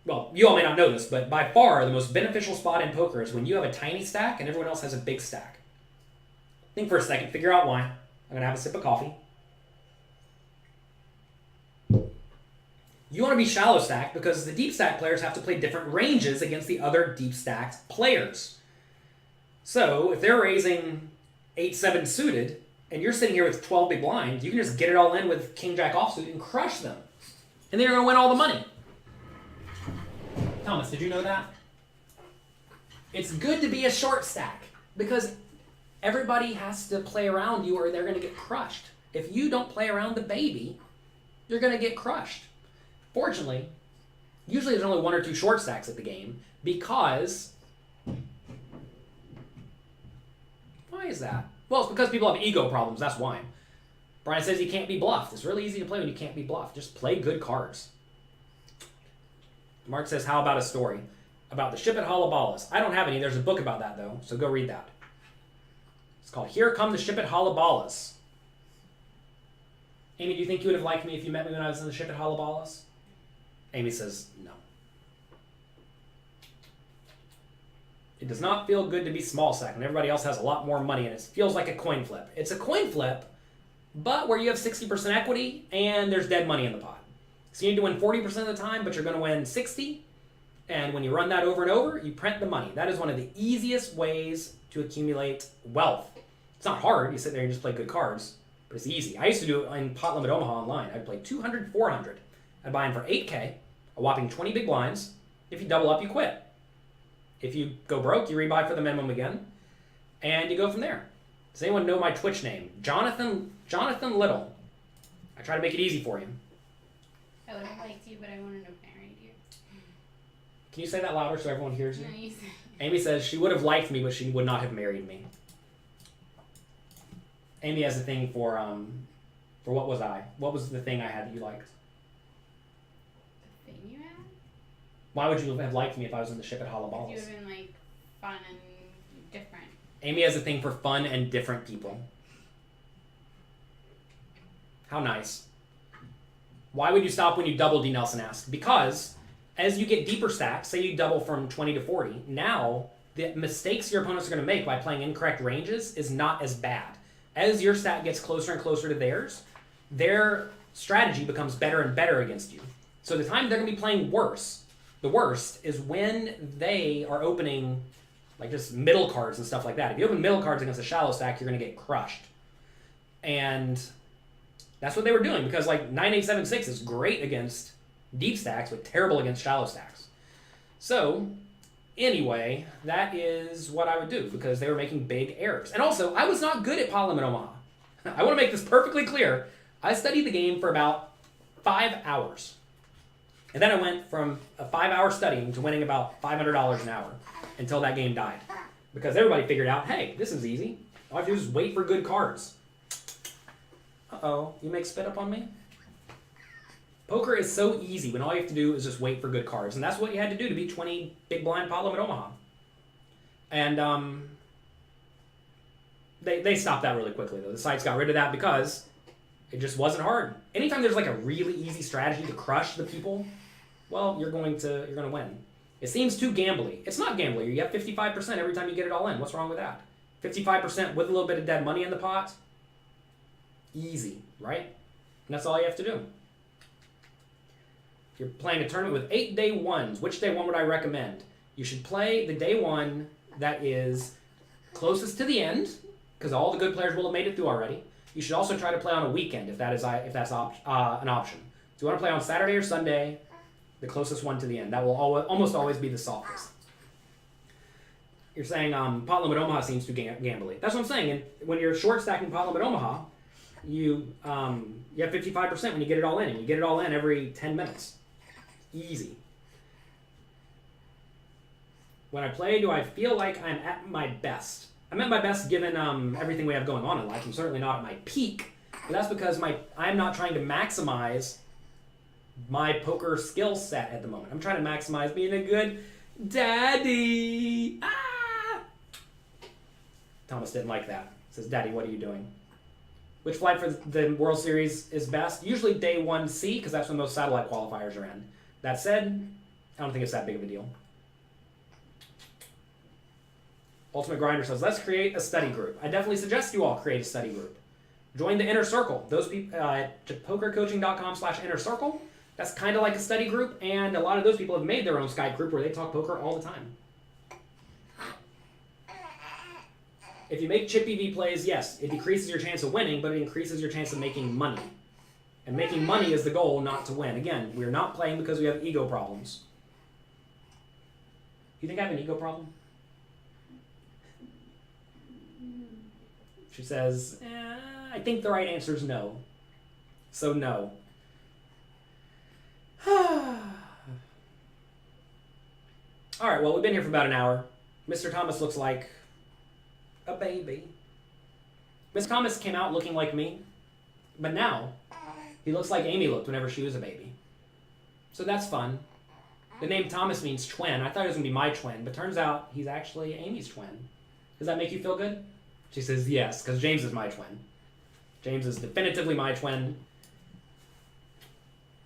well, you all may not know this, but by far the most beneficial spot in poker is when you have a tiny stack and everyone else has a big stack. Think for a second. Figure out why. I'm going to have a sip of coffee. You want to be shallow stacked because the deep stack players have to play different ranges against the other deep stacked players. So if they're raising 8-7 suited and you're sitting here with 12 big blind, you can just get it all in with king jack offsuit and crush them. And then you're going to win all the money. Thomas, did you know that? It's good to be a short stack because everybody has to play around you or they're going to get crushed. If you don't play around the baby, you're going to get crushed. Fortunately, usually there's only 1 or 2 short stacks at the game because... Why is that? Well, it's because people have ego problems, that's why. Brian says you can't be bluffed. It's really easy to play when you can't be bluffed. Just play good cards. Mark says, how about a story about the ship at Halabalas? I don't have any. There's a book about that, though, so go read that. It's called Here Come the Ship at Halabalas. Amy, do you think you would have liked me if you met me when I was in the ship at Halabalas? Amy says, no. It does not feel good to be small stack when everybody else has a lot more money and it feels like a coin flip. It's a coin flip, but where you have 60% equity and there's dead money in the pot. So you need to win 40% of the time, but you're going to win 60. And when you run that over and over, you print the money. That is one of the easiest ways to accumulate wealth. It's not hard. You sit there and just play good cards, but it's easy. I used to do it in Pot Limit Omaha online. I'd play 200, 400. I'd buy in for 8K, a whopping 20 big blinds, If you double up, you quit. If you go broke, you rebuy for the minimum again, and you go from there. Does anyone know my Twitch name? Jonathan Little. I try to make it easy for you. I would have liked you, but I wouldn't have married you. Can you say that louder so everyone hears you? No, you say. Amy says she would have liked me, but she would not have married me. Amy has a thing for what was I? What was the thing I had that you liked? The thing you had? Why would you have liked me if I was in the ship at You Halabalas? would have been like fun and different. Amy has a thing for fun and different people. How nice. Why would you stop when you double, D. Nelson asked? Because as you get deeper stacks, say you double from 20 to 40, now the mistakes your opponents are going to make by playing incorrect ranges is not as bad. As your stack gets closer and closer to theirs, their strategy becomes better and better against you. So the time they're going to be playing worse, the worst, is when they are opening like just middle cards and stuff like that. If you open middle cards against a shallow stack, you're going to get crushed. And that's what they were doing, because like 9876 is great against deep stacks, but terrible against shallow stacks. So anyway, that is what I would do, because they were making big errors. And also, I was not good at Parliament Omaha. I want to make this perfectly clear. I studied the game for about 5 hours. And then I went from a 5-hour studying to winning about $500 an hour until that game died. Because everybody figured out, hey, this is easy. All I have to do is wait for good cards. Uh-oh, you make spit up on me? Poker is so easy when all you have to do is just wait for good cards. And that's what you had to do to beat 20 big blind Parliament Omaha. And they stopped that really quickly, though. The sites got rid of that because it just wasn't hard. Anytime there's like a really easy strategy to crush the people, well, you're going to win. It seems too gambly. It's not gambly. You have 55% every time you get it all in. What's wrong with that? 55% with a little bit of dead money in the pot. Easy, right? And that's all you have to do. If you're playing a tournament with 8 day ones, which day one would I recommend? You should play the day one that is closest to the end, because all the good players will have made it through already. You should also try to play on a weekend if that's an option. So you want to play on Saturday or Sunday, the closest one to the end. That will almost always be the softest. You're saying Parliament Omaha seems too gambly. That's what I'm saying. And when you're short stacking Parliament Omaha, you have 55% when you get it all in, and you get it all in every 10 minutes. Easy. When I play, do I feel like I'm at my best? I'm at my best given everything we have going on in life. I'm certainly not at my peak, but that's because I'm not trying to maximize my poker skill set at the moment. I'm trying to maximize being a good daddy. Ah! Thomas didn't like that. Says, Daddy, what are you doing? Which flight for the World Series is best? Usually day 1C, because that's when most satellite qualifiers are in. That said, I don't think it's that big of a deal. Ultimate Grinder says, let's create a study group. I definitely suggest you all create a study group. Join the Inner Circle. Those people at pokercoaching.com/inner circle. That's kind of like a study group, and a lot of those people have made their own Skype group where they talk poker all the time. If you make chip EV plays, yes, it decreases your chance of winning, but it increases your chance of making money. And making money is the goal, not to win. Again, we're not playing because we have ego problems. You think I have an ego problem? She says, I think the right answer is no. So no. All right, well, we've been here for about an hour. Mr. Thomas looks like a baby. Miss Thomas came out looking like me, but now he looks like Amy looked whenever she was a baby. So that's fun. The name Thomas means twin. I thought it was going to be my twin, but turns out he's actually Amy's twin. Does that make you feel good? She says yes, because James is my twin. James is definitively my twin.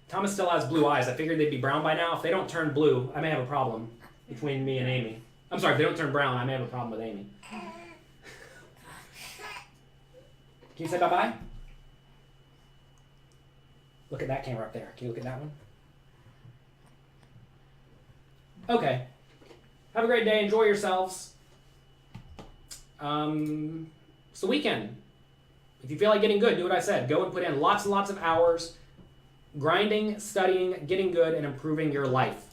Thomas still has blue eyes. I figured they'd be brown by now. If they don't turn blue, I may have a problem between me and Amy. I'm sorry, if they don't turn brown, I may have a problem with Amy. Can you say bye-bye? Look at that camera up there. Can you look at that one? Okay. Have a great day. Enjoy yourselves. It's the weekend. If you feel like getting good, do what I said. Go and put in lots and lots of hours grinding, studying, getting good, and improving your life.